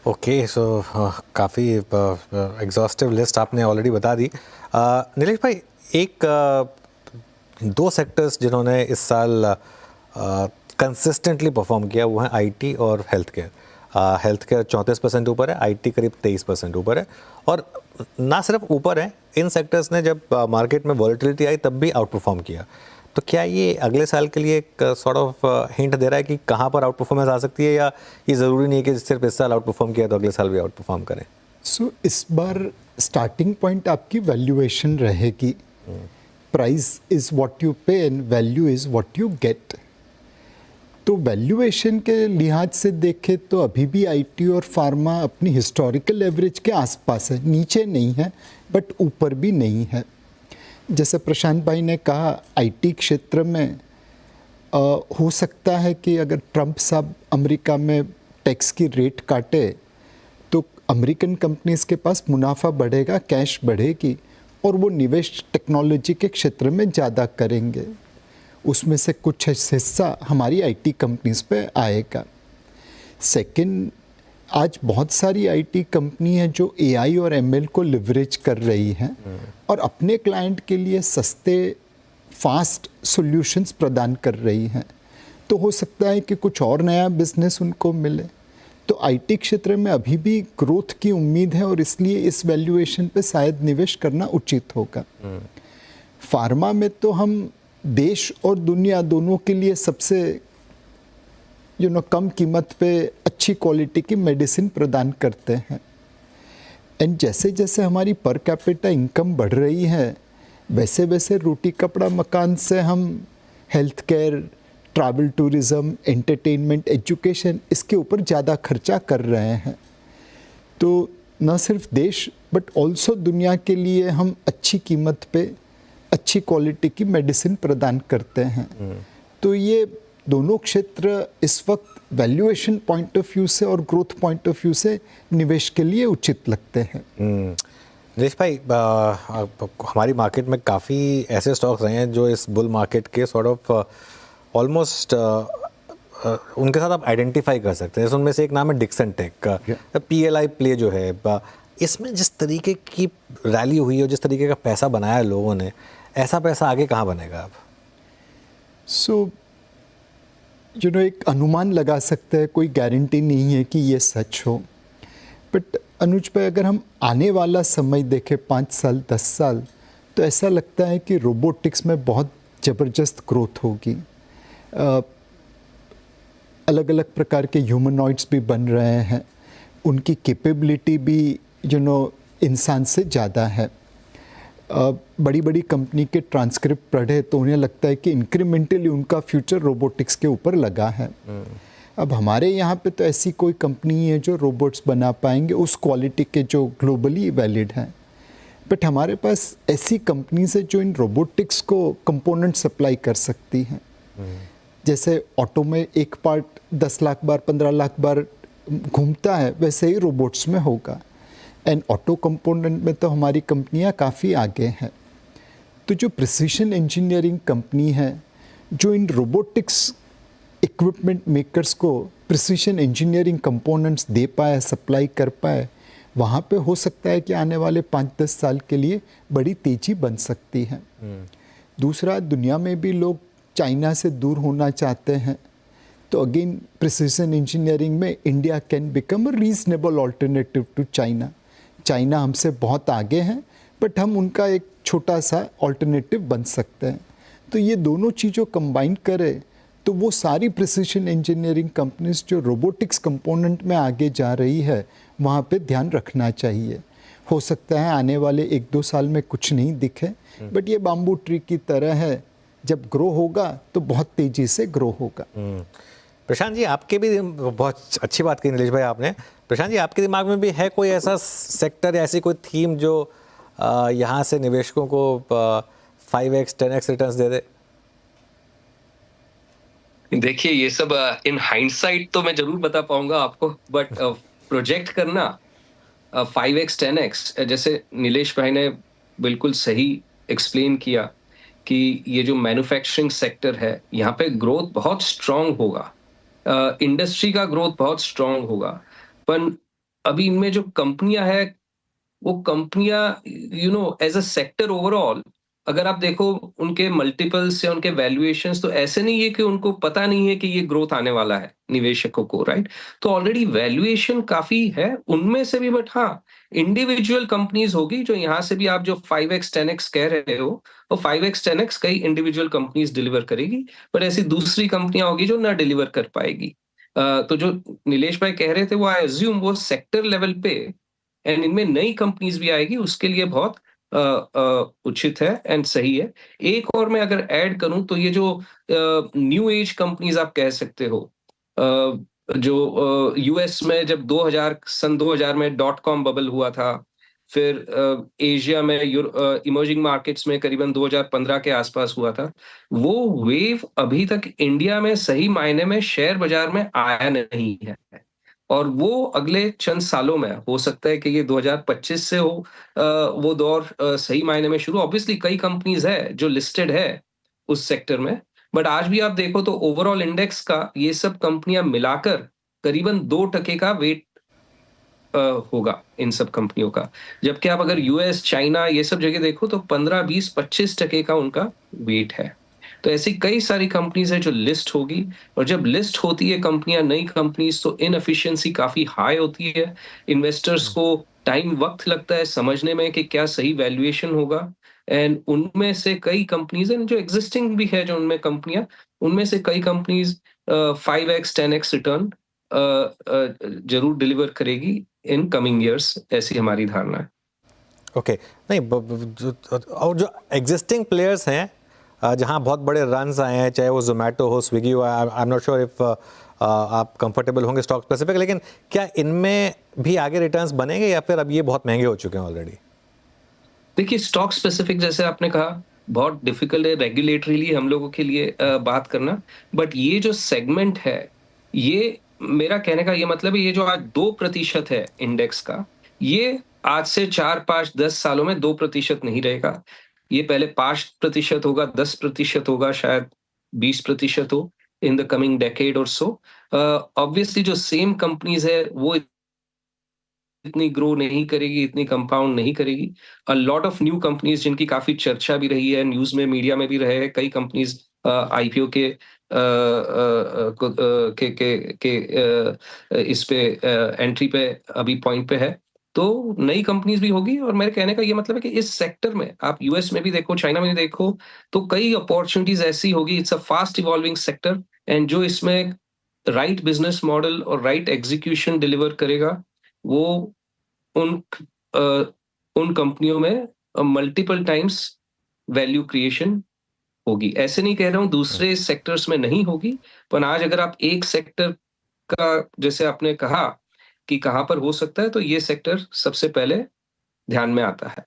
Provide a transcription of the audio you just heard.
Okay, सो काफ़ी exhaustive list आपने already बता दी। नीलेश भाई, एक दो सेक्टर्स जिन्होंने इस साल कंसिस्टेंटली परफॉर्म किया वो है आईटी और हेल्थ केयर। हेल्थ केयर 34% ऊपर है, आईटी करीब 23% ऊपर है। और ना सिर्फ ऊपर है, इन सेक्टर्स ने जब मार्केट में वॉलेटिलिटी आई तब भी आउट परफॉर्म किया। तो क्या ये अगले साल के लिए एक सॉर्ट ऑफ हिंट दे रहा है कि कहाँ पर आउट परफॉर्मेंस आ सकती है, या ये ज़रूरी नहीं है कि सिर्फ इस साल आउट परफॉर्म किया तो अगले साल भी आउट परफॉर्म करें? इस बार स्टार्टिंग पॉइंट आपकी वैल्यूएशन रहेगी। प्राइस इज व्हाट यू पे and value is what you get. तो वैल्यूएशन के लिहाज से देखें तो अभी भी आईटी और फार्मा अपनी हिस्टोरिकल एवरेज के आसपास है, नीचे नहीं है बट ऊपर भी नहीं है। जैसे प्रशांत भाई ने कहा, आईटी क्षेत्र में हो सकता है कि अगर ट्रंप साहब अमेरिका में टैक्स की रेट काटे तो अमेरिकन कंपनीज के पास मुनाफा बढ़ेगा, कैश बढ़ेगी और वो निवेश टेक्नोलॉजी के क्षेत्र में ज़्यादा करेंगे। उसमें से कुछ हिस्सा हमारी आईटी कंपनीज पे आएगा। सेकंड, आज बहुत सारी आईटी कंपनी है जो एआई और एमएल को लिवरेज कर रही हैं और अपने क्लाइंट के लिए सस्ते फास्ट सॉल्यूशंस प्रदान कर रही हैं। तो हो सकता है कि कुछ और नया बिजनेस उनको मिले। तो आईटी क्षेत्र में अभी भी ग्रोथ की उम्मीद है और इसलिए इस वैल्यूएशन पे शायद निवेश करना उचित होगा। फार्मा में तो हम देश और दुनिया दोनों के लिए सबसे कम कीमत पे अच्छी क्वालिटी की मेडिसिन प्रदान करते हैं। एंड जैसे जैसे हमारी पर कैपिटा इनकम बढ़ रही है वैसे वैसे रोटी कपड़ा मकान से हम health care, travel tourism, entertainment, education इसके ऊपर ज़्यादा खर्चा कर रहे हैं। तो न सिर्फ देश बट ऑल्सो दुनिया के लिए हम अच्छी कीमत पे अच्छी क्वालिटी की मेडिसिन प्रदान करते हैं। तो ये दोनों क्षेत्र इस वक्त वैल्यूएशन पॉइंट ऑफ व्यू से और ग्रोथ पॉइंट ऑफ व्यू से निवेश के लिए उचित लगते हैं। नीलेश भाई, हमारी मार्केट में काफ़ी ऐसे स्टॉक्स रहे हैं जो इस बुल मार्केट के सॉर्ट ऑफ ऑलमोस्ट उनके साथ आप आइडेंटिफाई कर सकते हैं। उनमें से एक नाम है डिक्सन टेक। पीएलआई प्ले जो है, इसमें जिस तरीके की रैली हुई है, जिस तरीके का पैसा बनाया लोगों ने, ऐसा पैसा आगे कहाँ बनेगा अब? एक अनुमान लगा सकते हैं, कोई गारंटी नहीं है कि ये सच हो। बट अनुज भाई, अगर हम आने वाला समय देखें 5 साल 10 साल, तो ऐसा लगता है कि रोबोटिक्स में बहुत ज़बरदस्त ग्रोथ होगी। अलग अलग प्रकार के ह्यूमनॉइड्स भी बन रहे हैं, उनकी कैपेबिलिटी भी इंसान से ज़्यादा है। बड़ी बड़ी कंपनी के ट्रांसक्रिप्ट पढ़े तो उन्हें लगता है कि इंक्रीमेंटली उनका फ्यूचर रोबोटिक्स के ऊपर लगा है। अब हमारे यहाँ पे तो ऐसी कोई कंपनी है जो रोबोट्स बना पाएंगे उस क्वालिटी के जो ग्लोबली वैलिड हैं। बट हमारे पास ऐसी कंपनीज है जो इन रोबोटिक्स को कंपोनेंट सप्लाई कर सकती हैं। जैसे ऑटो में एक पार्ट 10 लाख बार 15 लाख बार घूमता है, वैसे ही रोबोट्स में होगा। एंड ऑटो कंपोनेंट में तो हमारी कंपनियां काफ़ी आगे हैं। तो जो प्रिसीशन इंजीनियरिंग कंपनी है जो इन रोबोटिक्स इक्विपमेंट मेकर्स को प्रिसीशन इंजीनियरिंग कंपोनेंट्स दे पाए, सप्लाई कर पाए, वहाँ पे हो सकता है कि आने वाले 5-10 साल के लिए बड़ी तेज़ी बन सकती है। दूसरा, दुनिया में भी लोग चाइना से दूर होना चाहते हैं। तो अगेन प्रिसीशन इंजीनियरिंग में India can become a reasonable alternative to China. China हमसे बहुत आगे हैं बट हम उनका एक छोटा सा ऑल्टरनेटिव बन सकते हैं। तो ये दोनों चीज़ों कंबाइन करें तो वो सारी प्रिसीशन इंजीनियरिंग कंपनीज जो रोबोटिक्स कंपोनेंट में आगे जा रही है वहाँ पे ध्यान रखना चाहिए। हो सकता है आने वाले 1-2 साल में कुछ नहीं दिखे, बट ये बाम्बू ट्री की तरह है, जब ग्रो होगा तो बहुत तेज़ी से ग्रो होगा। प्रशांत जी, आपके भी बहुत अच्छी बात की नीलेश भाई आपने। प्रशांत जी, आपके दिमाग में भी है कोई ऐसा सेक्टर या ऐसी कोई थीम जो यहाँ से निवेशकों को 5x 10x रिटर्न्स दे दे? देखिए, ये सब इन हाइंडसाइट तो मैं जरूर बता पाऊंगा आपको, बट प्रोजेक्ट करना 5x 10x, जैसे नीलेश भाई ने बिल्कुल सही एक्सप्लेन किया कि ये जो मैन्युफैक्चरिंग सेक्टर है यहाँ पे ग्रोथ बहुत स्ट्रांग होगा, इंडस्ट्री का ग्रोथ बहुत स्ट्रांग होगा। पर अभी इनमें जो कंपनियां है, वो कंपनियां एज अ सेक्टर ओवरऑल, अगर आप देखो उनके मल्टीपल्स या उनके वैल्यूएशंस, तो ऐसे नहीं है कि उनको पता नहीं है कि ये ग्रोथ आने वाला है निवेशकों को, राइट? तो ऑलरेडी वैल्यूएशन काफी है उनमें से भी, बट हाँ, इंडिविजुअल कंपनीज होगी जो यहाँ से भी आप जो 5x 10x कह रहे हो, वो 5x 10x कई इंडिविजुअल कंपनीज डिलीवर करेगी, पर ऐसी दूसरी कंपनियां होगी जो ना डिलीवर कर पाएगी। तो जो नीलेश भाई कह रहे थे, वो आई अज्यूम वो सेक्टर लेवल पे, एंड इनमें नई कंपनीज भी आएगी, उसके लिए बहुत उचित है एंड सही है। एक और मैं अगर ऐड करूं तो ये जो न्यू एज कंपनीज आप कह सकते हो, जो यूएस में जब 2000 में डॉट कॉम बबल हुआ था, फिर एशिया में इमर्जिंग मार्केट्स में करीबन 2015 के आसपास हुआ था, वो वेव अभी तक इंडिया में सही मायने में शेयर बाजार में आया नहीं है, और वो अगले चंद सालों में हो सकता है कि ये 2025 से हो वो दौर सही मायने में शुरू। ऑब्वियसली कई कंपनीज है जो लिस्टेड है उस सेक्टर में, बट आज भी आप देखो तो ओवरऑल इंडेक्स का ये सब कंपनियां मिलाकर करीबन 2% का वेट होगा इन सब कंपनियों का। जबकि आप अगर यूएस, चाइना ये सब जगह देखो तो 15, 20, 25% का उनका वेट है। तो ऐसी कई सारी कंपनीज है जो लिस्ट होगी, और जब लिस्ट होती है कंपनियां, नई कंपनीज, तो इनएफिशिएंसी काफी हाई होती है। इन्वेस्टर्स को टाइम, वक्त लगता है समझने में कि क्या सही वैल्यूएशन होगा, एंड उनमें से कई कंपनीज हैं जो एग्जिस्टिंग भी है, जो उनमें कंपनियां, उनमें से कई कंपनीज 5x 10x रिटर्न जरूर डिलीवर करेगी इन कमिंग ईयर्स, ऐसी हमारी धारणा है। ओके नहीं और जो एग्जिस्टिंग प्लेयर्स हैं जहां बहुत बड़े रन्स आए हैं, चाहे वो जोमेटो हो, स्विगी हो, I am not sure if आप कंफर्टेबल होंगे स्टॉक स्पेसिफिक, लेकिन क्या इनमें भी आगे रिटर्न्स बनेंगे या फिर अब ये बहुत महंगे हो चुके हैं ऑलरेडी? देखिए, स्टॉक स्पेसिफिक जैसे आपने कहा, बहुत डिफिकल्ट है रेगुलेटरीली हम लोगों के लिए बात करना, बट ये जो सेगमेंट है, ये, मेरा कहने का ये मतलब है, ये जो आज 2% है इंडेक्स का, ये आज से 4, 5, 10 सालों में 2% नहीं रहेगा। ये पहले 5% होगा, 10% होगा, शायद 20% हो इन द कमिंग डेकेड और सो। ऑब्वियसली जो सेम कंपनीज है वो इतनी ग्रो नहीं करेगी, इतनी कंपाउंड नहीं करेगी। A lot of new companies जिनकी काफी चर्चा भी रही है, न्यूज़ में, मीडिया में भी रहे हैं, कई कंपनीज आईपीओ के इस पे एंट्री पे अभी पॉइंट पे है। तो नई कंपनीज भी होगी, और मेरे कहने का ये मतलब है कि इस सेक्टर में आप यूएस में भी देखो, चाइना में भी देखो, तो कई अपॉर्चुनिटीज ऐसी होगी। It's a fast evolving sector, and जो इसमें राइट बिजनेस मॉडल और राइट एग्जीक्यूशन डिलीवर करेगा, वो उन अ, उन कंपनियों में मल्टीपल टाइम्स वैल्यू क्रिएशन होगी। ऐसे नहीं कह रहा हूं दूसरे सेक्टर्स में नहीं होगी, पर आज अगर आप एक सेक्टर का, जैसे आपने कहा कि कहां पर हो सकता है, तो ये सेक्टर सबसे पहले ध्यान में आता है।